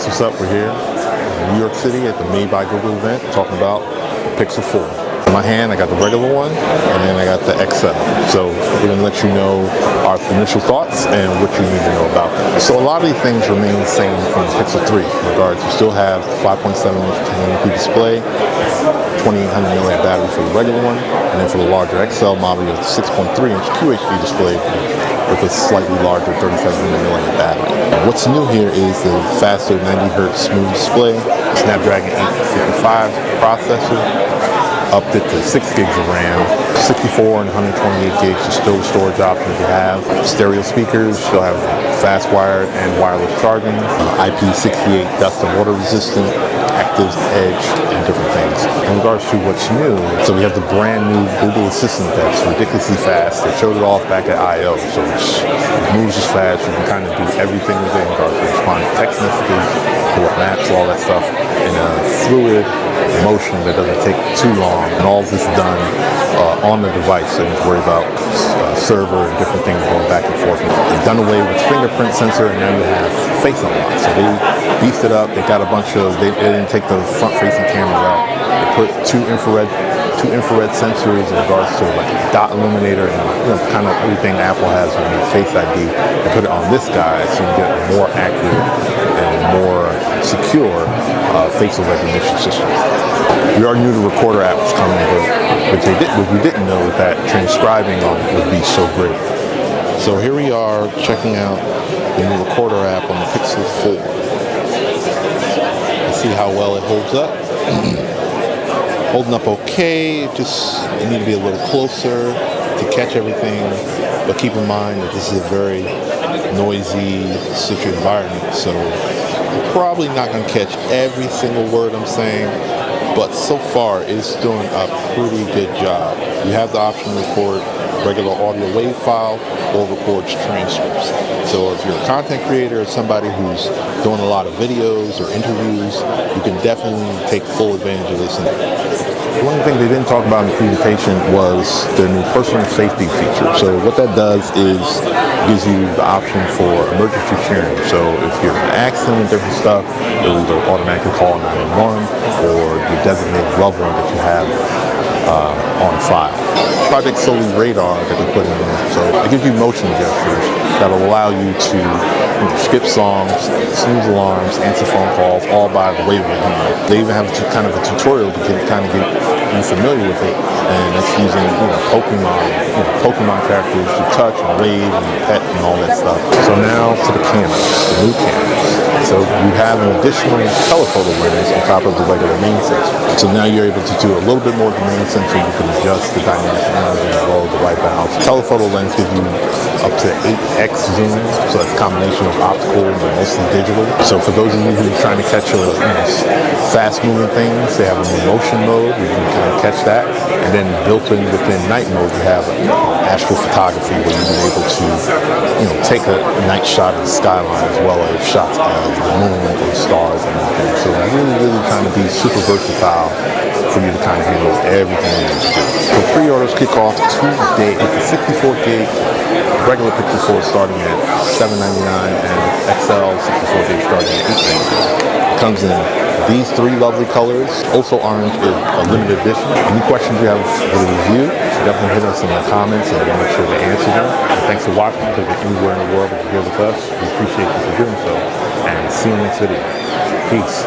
Guess what's up? We're here in New York City at the Made by Google event talking about the Pixel 4. In my hand, I got the regular one and I got the XL. So we're going to let you know our initial thoughts and what you need to know about them. So a lot of these things remain the same from the Pixel 3 in regards. You still have 5.7-inch 1080p display, 2800 milliamp battery for the regular one, and then for the larger XL model, you have the 6.3-inch QHD display with a slightly larger 3700 milliamp battery. What's new here is the faster 90 Hz smooth display, Snapdragon 855 processor, upped it to 6 gigs of RAM, 64 and 128 gigs is still the storage options you have. Stereo speakers still have fast wired and wireless charging, IP68 dust and water resistant, active edge, and different things. In regards to what's new, so we have the brand new Google Assistant that's ridiculously fast. They showed it off back at I/O, so it moves as fast. You can kind of do everything with it in regards to respond to text messages, pull up maps, all that stuff in a fluid motion that doesn't take too long. And all of this is done on the device, so you don't worry about server and different things going back and forth. They've done away with fingerprint sensor, and now you have face unlock. So they beefed it up. They got a bunch of, they didn't take the front-facing cameras out. They put two infrared sensors in regards to like a dot illuminator and kind of everything Apple has with the Face ID. They put it on this guy so you get a more accurate and more secure facial recognition system. We already knew the recorder app was coming, but what we didn't know is that transcribing on it would be so great. So here we are checking out the new recorder app on the Pixel 4. Let's see how well it holds up. Holding up okay, just you need to be a little closer to catch everything, but keep in mind that this is a very noisy, citrus environment, so you're probably not going to catch every single word I'm saying, but so far it's doing a pretty good job. You have the option to record regular audio WAV file or records transcripts. So if you're a content creator or somebody who's doing a lot of videos or interviews, you can definitely take full advantage of this. One of the things they didn't talk about in the presentation was their new personal safety feature. So what that does is gives you the option for emergency sharing. So if you're in an accident and different stuff, it'll either automatically call 911 or the designated loved one that you have on file. Project Solely Radar that they put in there. So it gives you motion gestures that'll allow you to skip songs, snooze alarms, answer phone calls, all by the wave of a hand. They even have kind of a tutorial to kind of get you familiar with it, and it's using Pokemon characters to touch and wave and pet and all that stuff. So now to the cameras, the new cameras. So you have an additional telephoto lens on top of the regular main sensor. So now you're able to do a little bit more of the main sensor. You can adjust the dynamic range as well as the white balance. Telephoto lens gives you up to 8x zoom, so that's a combination of optical and mostly digital. So for those of you who are trying to catch fast-moving things, they have a new motion mode. You can kind of catch that. And then built-in within night mode, you have astrophotography where you're able to take a night shot of the skyline as well as shots of the moon or stars and everything. So really trying to be super versatile for you to kind of handle everything you need to do. So pre-orders kick off today with the 64 gig regular Pixel 4 starting at $799 and XL 64 gig starting at $899. It comes in these three lovely colors. Also orange is a limited edition. Any questions you have for the review, definitely hit us in the comments and we'll make sure to answer them. And thanks for watching. If you're anywhere in the world that you're here with us, we appreciate you for doing so. And see you in the next video. Peace.